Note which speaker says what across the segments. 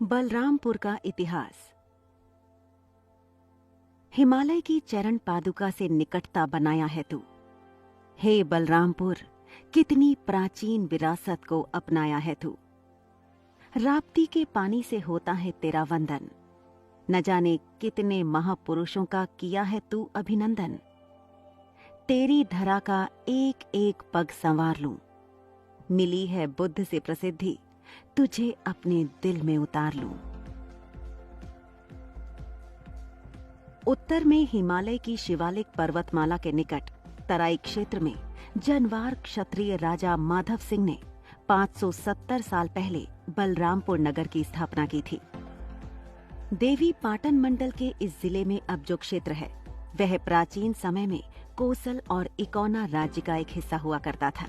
Speaker 1: बलरामपुर का इतिहास। हिमालय की चरण पादुका से निकटता बनाया है तू। हे बलरामपुर, कितनी प्राचीन विरासत को अपनाया है तू। राप्ती के पानी से होता है तेरा वंदन। न जाने कितने महापुरुषों का किया है तू अभिनंदन। तेरी धरा का एक एक पग संवार लूं। मिली है बुद्ध से प्रसिद्धि, तुझे अपने दिल में उतार लूं। उत्तर में हिमालय की शिवालिक पर्वतमाला के निकट तराई क्षेत्र में जनवार क्षत्रिय राजा माधव सिंह ने 570 साल पहले बलरामपुर नगर की स्थापना की थी। देवी पाटन मंडल के इस जिले में अब जो क्षेत्र है वह प्राचीन समय में कोसल और इकौना राज्य का एक हिस्सा हुआ करता था,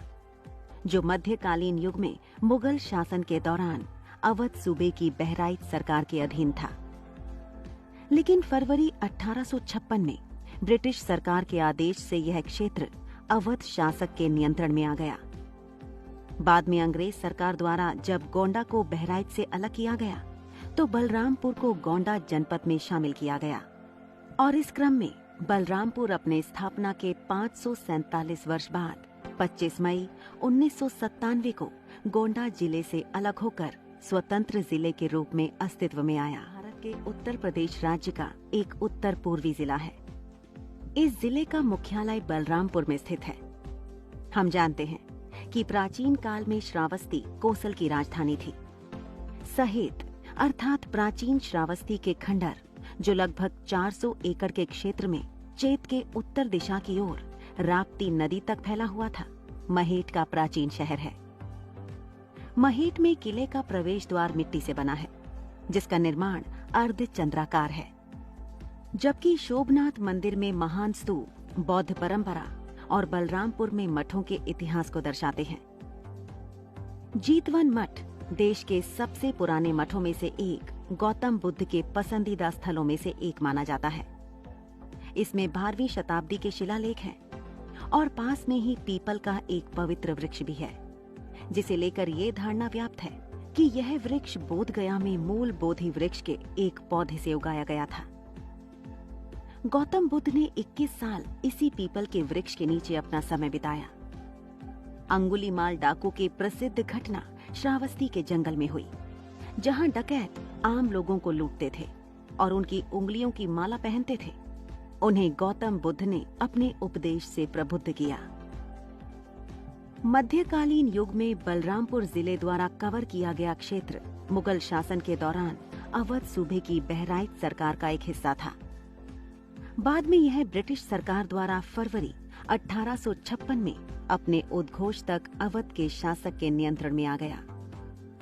Speaker 1: जो मध्यकालीन युग में मुगल शासन के दौरान अवध सूबे की बहराइच सरकार के अधीन था। लेकिन फरवरी 1856 में ब्रिटिश सरकार के आदेश से यह क्षेत्र अवध शासक के नियंत्रण में आ गया। बाद में अंग्रेज सरकार द्वारा जब गोंडा को बहराइच से अलग किया गया तो बलरामपुर को गोंडा जनपद में शामिल किया गया और इस क्रम में बलरामपुर अपने स्थापना के 547 वर्ष बाद 25 मई 1997 को गोंडा जिले से अलग होकर स्वतंत्र जिले के रूप में अस्तित्व में आया। भारत के उत्तर प्रदेश राज्य का एक उत्तर पूर्वी जिला है। इस जिले का मुख्यालय बलरामपुर में स्थित है। हम जानते हैं कि प्राचीन काल में श्रावस्ती कोसल की राजधानी थी। सहेत अर्थात प्राचीन श्रावस्ती के खंडर, जो लगभग 400 एकड़ के क्षेत्र में चेत के उत्तर दिशा की ओर राप्ती नदी तक फैला हुआ था, महेट का प्राचीन शहर है। महेट में किले का प्रवेश द्वार मिट्टी से बना है, जिसका निर्माण अर्ध चंद्राकार है, जबकि शोभनाथ मंदिर में महान स्तूप बौद्ध परंपरा और बलरामपुर में मठों के इतिहास को दर्शाते हैं। जीतवन मठ देश के सबसे पुराने मठों में से एक, गौतम बुद्ध के पसंदीदा स्थलों में से एक माना जाता है। इसमें 12वीं शताब्दी के शिलालेख हैं और पास में ही पीपल का एक पवित्र वृक्ष भी है, जिसे लेकर ये धारणा व्याप्त है कि यह वृक्ष बोधगया में मूल बोधि वृक्ष के एक पौधे से उगाया गया था। गौतम बुद्ध ने 21 साल इसी पीपल के वृक्ष के नीचे अपना समय बिताया। अंगुलीमाल डाकू की प्रसिद्ध घटना श्रावस्ती के जंगल में हुई, जहां डकैत आम लोगों को लूटते थे और उनकी उंगलियों की माला पहनते थे। उन्हें गौतम बुद्ध ने अपने उपदेश से प्रबुद्ध किया। मध्यकालीन युग में बलरामपुर जिले द्वारा कवर किया गया क्षेत्र मुगल शासन के दौरान अवध सूबे की बहराइच सरकार का एक हिस्सा था। बाद में यह ब्रिटिश सरकार द्वारा फरवरी 1856 में अपने उद्घोष तक अवध के शासक के नियंत्रण में आ गया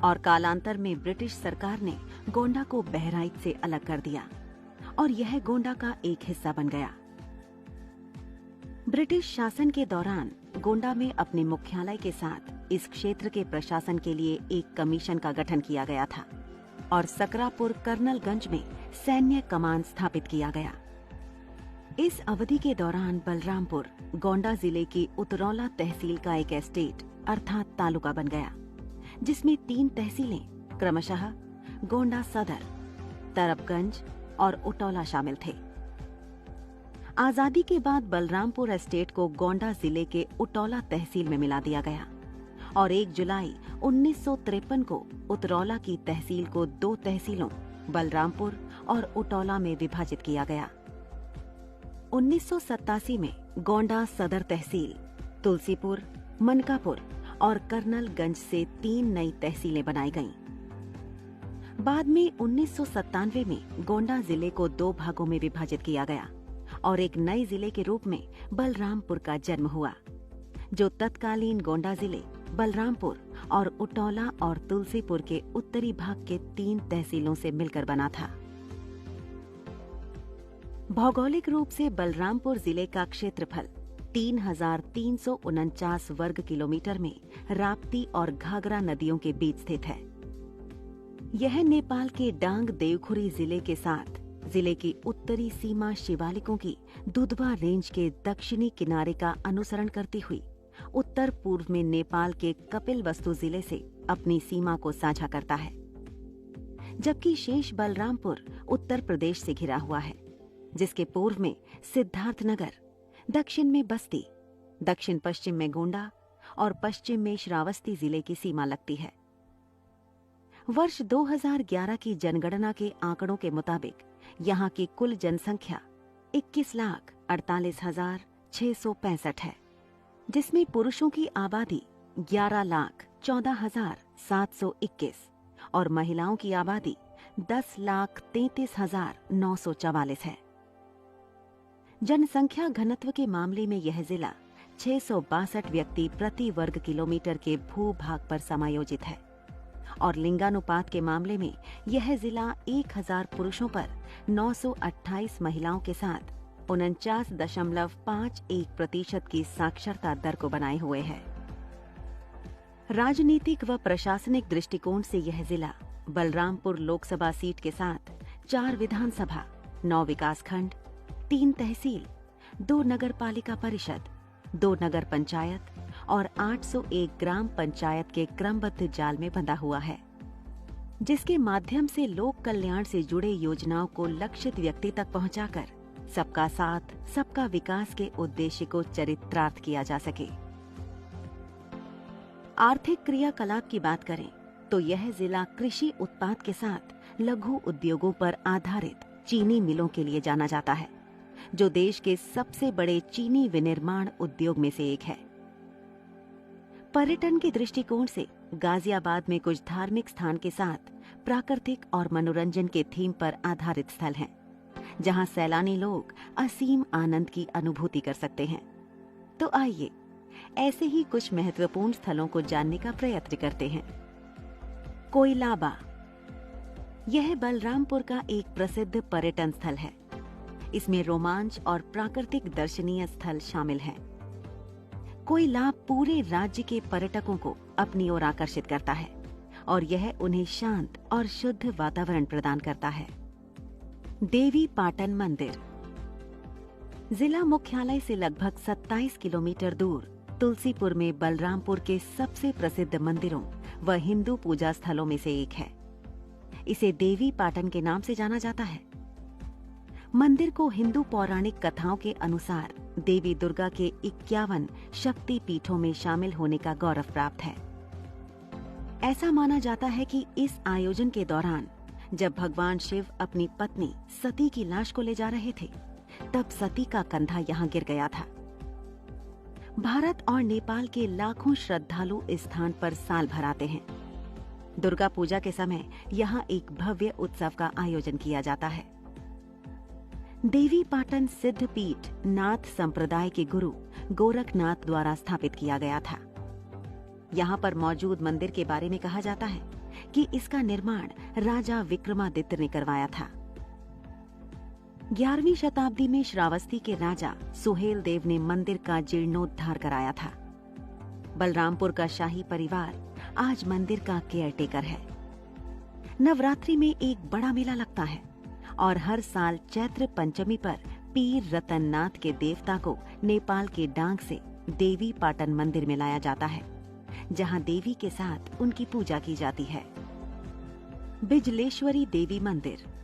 Speaker 1: और कालांतर में ब्रिटिश सरकार ने गोंडा को बहराइच से अलग कर दिया और यह गोंडा का एक हिस्सा बन गया। ब्रिटिश शासन के दौरान गोंडा में अपने मुख्यालय के साथ इस क्षेत्र के प्रशासन के लिए एक कमीशन का गठन किया गया था और सकरापुर कर्नलगंज में सैन्य कमान स्थापित किया गया। इस अवधि के दौरान बलरामपुर गोंडा जिले की उतरौला तहसील का एक एस्टेट अर्थात तालुका बन गया, जिसमें 3 तहसीलें क्रमशः गोंडा सदर, तरबगंज और उटौला शामिल थे। आजादी के बाद बलरामपुर एस्टेट को गोंडा जिले के उटौला तहसील में मिला दिया गया और 1 जुलाई 1953 को उतरौला की तहसील को 2 तहसीलों बलरामपुर और उटौला में विभाजित किया गया। 1987 में गोंडा सदर तहसील, तुलसीपुर, मनकापुर और कर्नलगंज से 3 नई तहसीलें बनाई गईं। बाद में 1997 में गोंडा जिले को 2 भागों में विभाजित किया गया और एक नए जिले के रूप में बलरामपुर का जन्म हुआ, जो तत्कालीन गोंडा जिले बलरामपुर और उटौला और तुलसीपुर के उत्तरी भाग के 3 तहसीलों से मिलकर बना था। भौगोलिक रूप से बलरामपुर जिले का क्षेत्रफल 3,349 वर्ग किलोमीटर में राप्ती और घाघरा नदियों के बीच स्थित है। यह नेपाल के डांग देवखुरी जिले के साथ जिले की उत्तरी सीमा शिवालिकों की दुधवा रेंज के दक्षिणी किनारे का अनुसरण करती हुई उत्तर पूर्व में नेपाल के कपिलवस्तु जिले से अपनी सीमा को साझा करता है। जबकि शेष बलरामपुर उत्तर प्रदेश से घिरा हुआ है, जिसके पूर्व में सिद्धार्थनगर, दक्षिण में बस्ती, दक्षिण पश्चिम में गोंडा और पश्चिम में श्रावस्ती जिले की सीमा लगती है। वर्ष 2011 की जनगणना के आंकड़ों के मुताबिक यहाँ की कुल जनसंख्या 21,48,665 है, जिसमें पुरुषों की आबादी 11,14,721 और महिलाओं की आबादी 10,33,944 है। जनसंख्या घनत्व के मामले में यह जिला 662 व्यक्ति प्रति वर्ग किलोमीटर के भूभाग पर समायोजित है और लिंगानुपात के मामले में यह जिला 1000 पुरुषों पर 928 महिलाओं के साथ 49.51% की साक्षरता दर को बनाए हुए है। राजनीतिक व प्रशासनिक दृष्टिकोण से यह जिला बलरामपुर लोकसभा सीट के साथ 4 विधानसभा, 9 विकासखंड, 3 तहसील, 2 नगर पालिका परिषद, 2 नगर पंचायत और 801 ग्राम पंचायत के क्रमबद्ध जाल में बंधा हुआ है, जिसके माध्यम से लोक कल्याण से जुड़े योजनाओं को लक्षित व्यक्ति तक पहुंचाकर सबका साथ, सबका विकास के उद्देश्य को चरितार्थ किया जा सके। आर्थिक क्रियाकलाप की बात करें तो यह जिला कृषि उत्पाद के साथ लघु उद्योगों पर आधारित चीनी मिलों के लिए जाना जाता है, जो देश के सबसे बड़े चीनी विनिर्माण उद्योग में से एक है। पर्यटन के दृष्टिकोण से गाजियाबाद में कुछ धार्मिक स्थान के साथ प्राकृतिक और मनोरंजन के थीम पर आधारित स्थल हैं, जहां सैलानी लोग असीम आनंद की अनुभूति कर सकते हैं। तो आइए ऐसे ही कुछ महत्वपूर्ण स्थलों को जानने का प्रयत्न करते हैं। कोइलाबा, यह बलरामपुर का एक प्रसिद्ध पर्यटन स्थल है। इसमें रोमांच और प्राकृतिक दर्शनीय स्थल शामिल हैं। कोइलाब पूरे राज्य के पर्यटकों को अपनी ओर आकर्षित करता है और यह उन्हें शांत और शुद्ध वातावरण प्रदान करता है। देवी पाटन मंदिर, जिला मुख्यालय से लगभग 27 किलोमीटर दूर तुलसीपुर में बलरामपुर के सबसे प्रसिद्ध मंदिरों व हिंदू पूजा स्थलों में से एक है। इसे देवी पाटन के नाम से जाना जाता है। मंदिर को हिंदू पौराणिक कथाओं के अनुसार देवी दुर्गा के 51 शक्ति पीठों में शामिल होने का गौरव प्राप्त है। ऐसा माना जाता है कि इस आयोजन के दौरान जब भगवान शिव अपनी पत्नी सती की लाश को ले जा रहे थे, तब सती का कंधा यहाँ गिर गया था। भारत और नेपाल के लाखों श्रद्धालु इस स्थान पर साल भर आते हैं। दुर्गा पूजा के समय यहाँ एक भव्य उत्सव का आयोजन किया जाता है। देवी पाटन सिद्ध पीठ नाथ संप्रदाय के गुरु गोरखनाथ द्वारा स्थापित किया गया था। यहाँ पर मौजूद मंदिर के बारे में कहा जाता है कि इसका निर्माण राजा विक्रमादित्य ने करवाया था। 11वीं शताब्दी में श्रावस्ती के राजा सुहेल देव ने मंदिर का जीर्णोद्धार कराया था। बलरामपुर का शाही परिवार आज मंदिर का केयरटेकर है। नवरात्रि में एक बड़ा मेला लगता है और हर साल चैत्र पंचमी पर पीर रतननाथ के देवता को नेपाल के डांग से देवी पाटन मंदिर में लाया जाता है, जहां देवी के साथ उनकी पूजा की जाती है। बिजलेश्वरी देवी मंदिर,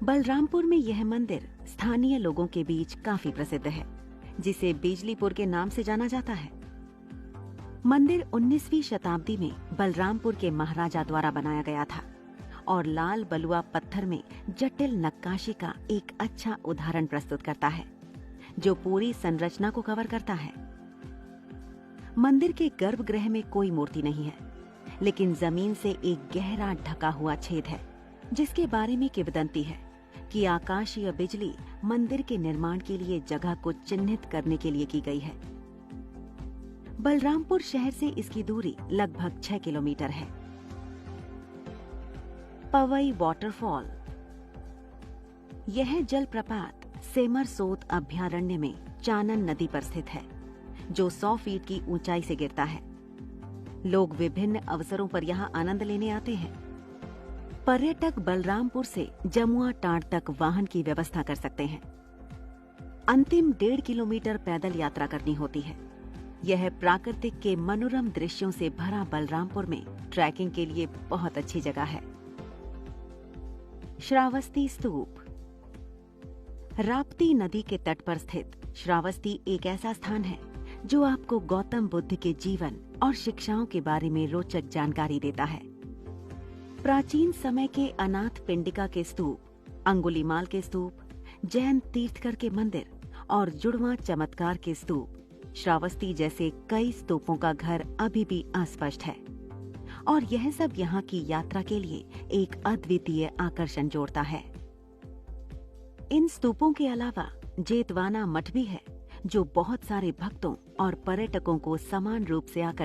Speaker 1: बलरामपुर में यह मंदिर स्थानीय लोगों के बीच काफी प्रसिद्ध है, जिसे बिजलीपुर के नाम से जाना जाता है। मंदिर 19वीं शताब्दी में बलरामपुर के महाराजा द्वारा बनाया गया था और लाल बलुआ पत्थर में जटिल नक्काशी का एक अच्छा उदाहरण प्रस्तुत करता है, जो पूरी संरचना को कवर करता है। मंदिर के गर्भगृह में कोई मूर्ति नहीं है, लेकिन जमीन से एक गहरा ढका हुआ छेद है, जिसके बारे में किंवदंती है कि आकाशीय बिजली मंदिर के निर्माण के लिए जगह को चिन्हित करने के लिए की गई है। बलरामपुर शहर से इसकी दूरी लगभग 6 किलोमीटर है। पवई वाटरफॉल, यह जलप्रपात सेमरसोत अभयारण्य में चानन नदी पर स्थित है, जो 100 फीट की ऊंचाई से गिरता है। लोग विभिन्न अवसरों पर यहां आनंद लेने आते हैं। पर्यटक बलरामपुर से जमुआ टांड तक वाहन की व्यवस्था कर सकते हैं। अंतिम 1.5 किलोमीटर पैदल यात्रा करनी होती है। यह प्राकृतिक के मनोरम दृश्यों से भरा बलरामपुर में ट्रैकिंग के लिए बहुत अच्छी जगह है। श्रावस्ती स्तूप। राप्ती नदी के तट पर स्थित श्रावस्ती एक ऐसा स्थान है जो आपको गौतम बुद्ध के जीवन और शिक्षाओं के बारे में रोचक जानकारी देता है। प्राचीन समय के अनाथ पिंडिका के स्तूप, अंगुलीमाल के स्तूप, जैन तीर्थकर के मंदिर और जुड़वां चमत्कार के स्तूप, श्रावस्ती जैसे कई स्तूपों का घर अभी भी अस्पष्ट है और यह सब यहाँ की यात्रा के लिए एक अद्वितीय आकर्षण जोड़ता है। इन स्तूपों के अलावा जेतवाना मठ भी है जो बहुत सारे भक्तों और पर्यटकों को समान रूप से आकर्षित